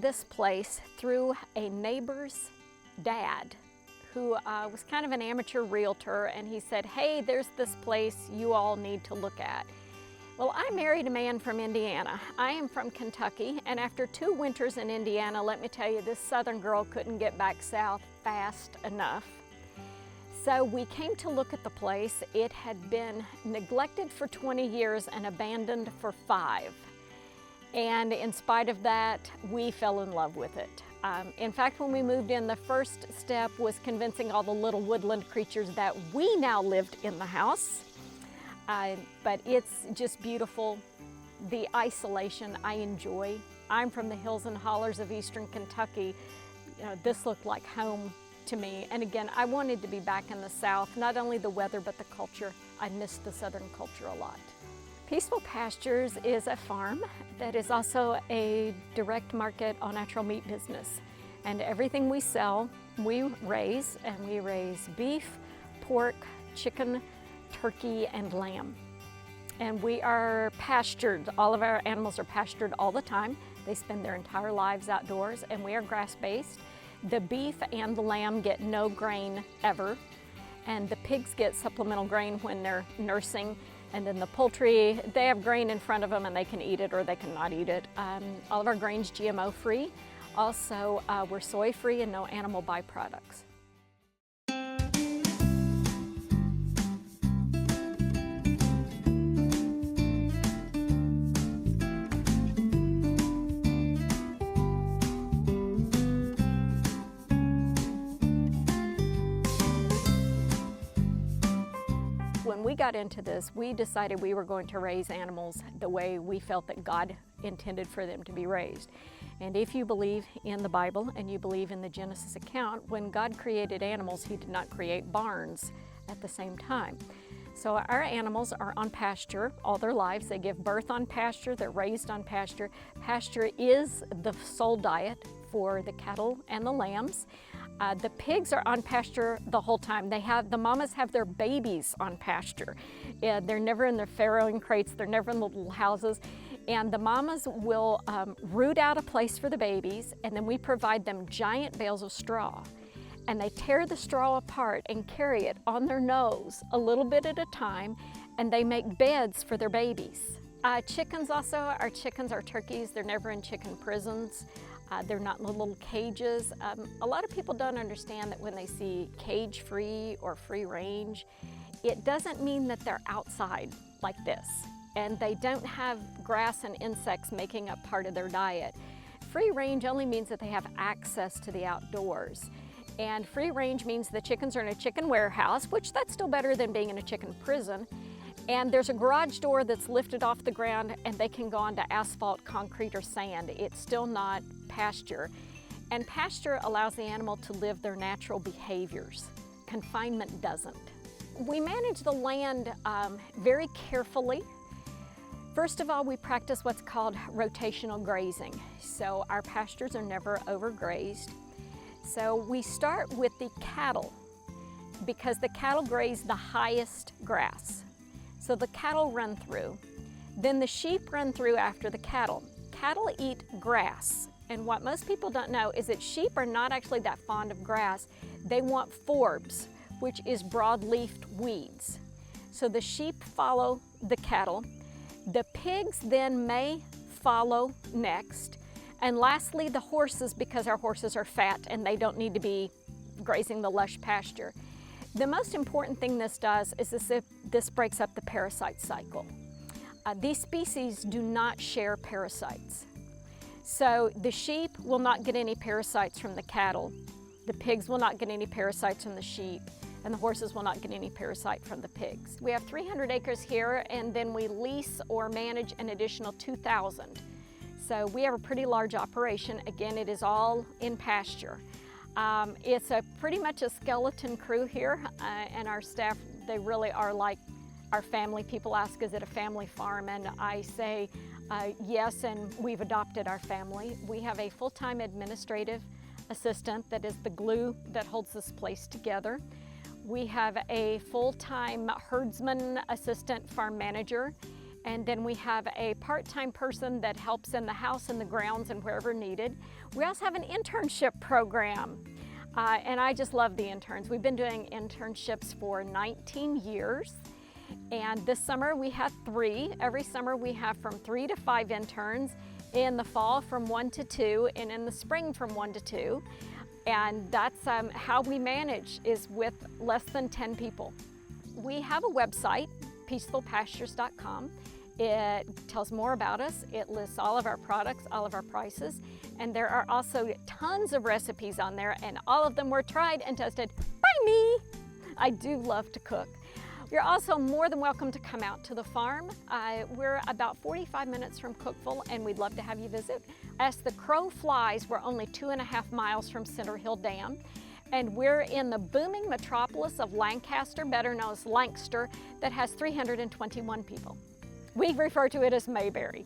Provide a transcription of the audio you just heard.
this place through a neighbor's dad who was kind of an amateur realtor, and he said, hey, there's this place you all need to look at. Well, I married a man from Indiana. I am from Kentucky, and after 2 winters in Indiana, let me tell you, this southern girl couldn't get back south fast enough. So we came to look at the place. It had been neglected for 20 years and abandoned for 5. And in spite of that, we fell in love with it. In fact, when we moved in, the first step was convincing all the little woodland creatures that we now lived in the house. But it's just beautiful. The isolation I enjoy. I'm from the hills and hollers of eastern Kentucky. You know, this looked like home to me. And again, I wanted to be back in the South, not only the weather, but the culture. I missed the Southern culture a lot. Peaceful Pastures is a farm that is also a direct market all natural meat business. And everything we sell, we raise, and we raise beef, pork, chicken, turkey, and lamb. And we are pastured. All of our animals are pastured all the time. They spend their entire lives outdoors, and we are grass-based. The beef and the lamb get no grain ever, and the pigs get supplemental grain when they're nursing. And then the poultry, they have grain in front of them and they can eat it or they cannot eat it. All of our grain's GMO free. Also, we're soy free and no animal byproducts. When we got into this, we decided we were going to raise animals the way we felt that God intended for them to be raised. And if you believe in the Bible and you believe in the Genesis account, when God created animals, He did not create barns at the same time. So our animals are on pasture all their lives. They give birth on pasture, they're raised on pasture. Pasture is the sole diet for the cattle and the lambs. The pigs are on pasture the whole time. The mamas have their babies on pasture. They're never in their farrowing crates, they're never in the little houses. And the mamas will root out a place for the babies, and then we provide them giant bales of straw. And they tear the straw apart and carry it on their nose a little bit at a time, and they make beds for their babies. Chickens also, our chickens are turkeys. They're never in chicken prisons. They're not in the little cages. A lot of people don't understand that when they see cage-free or free range, it doesn't mean that they're outside like this. And they don't have grass and insects making up part of their diet. Free range only means that they have access to the outdoors. And free range means the chickens are in a chicken warehouse, which that's still better than being in a chicken prison. And there's a garage door that's lifted off the ground and they can go onto asphalt, concrete, or sand. It's still not pasture. And pasture allows the animal to live their natural behaviors. Confinement doesn't. We manage the land very carefully. First of all, we practice what's called rotational grazing. So our pastures are never overgrazed. So we start with the cattle because the cattle graze the highest grass. So the cattle run through. Then the sheep run through after the cattle. Cattle eat grass. And what most people don't know is that sheep are not actually that fond of grass. They want forbs, which is broad-leafed weeds. So the sheep follow the cattle. The pigs then may follow next. And lastly, the horses, because our horses are fat and they don't need to be grazing the lush pasture. The most important thing this does is this breaks up the parasite cycle. These species do not share parasites. So the sheep will not get any parasites from the cattle. The pigs will not get any parasites from the sheep. And the horses will not get any parasite from the pigs. We have 300 acres here, and then we lease or manage an additional 2,000. So we have a pretty large operation. Again, it is all in pasture. It's pretty much a skeleton crew here, and our staff, they really are like our family. People ask, is it a family farm? And I say yes, and we've adopted our family. We have a full-time administrative assistant that is the glue that holds this place together. We have a full-time herdsman assistant farm manager, And then we have a part-time person that helps in the house and the grounds and wherever needed. We also have an internship program. And I just love the interns. We've been doing internships for 19 years. And this summer we had 3. Every summer we have from 3 to 5 interns. In the fall from 1 to 2, and in the spring from 1 to 2. And that's how we manage, is with less than 10 people. We have a website, peacefulpastures.com. It tells more about us. It lists all of our products, all of our prices, and there are also tons of recipes on there, and all of them were tried and tested by me. I do love to cook. You're also more than welcome to come out to the farm. We're about 45 minutes from Cookeville, and we'd love to have you visit. As the crow flies, we're only 2.5 miles from Center Hill Dam, and we're in the booming metropolis of Lancaster, better known as Lancaster, that has 321 people. We refer to it as Mayberry.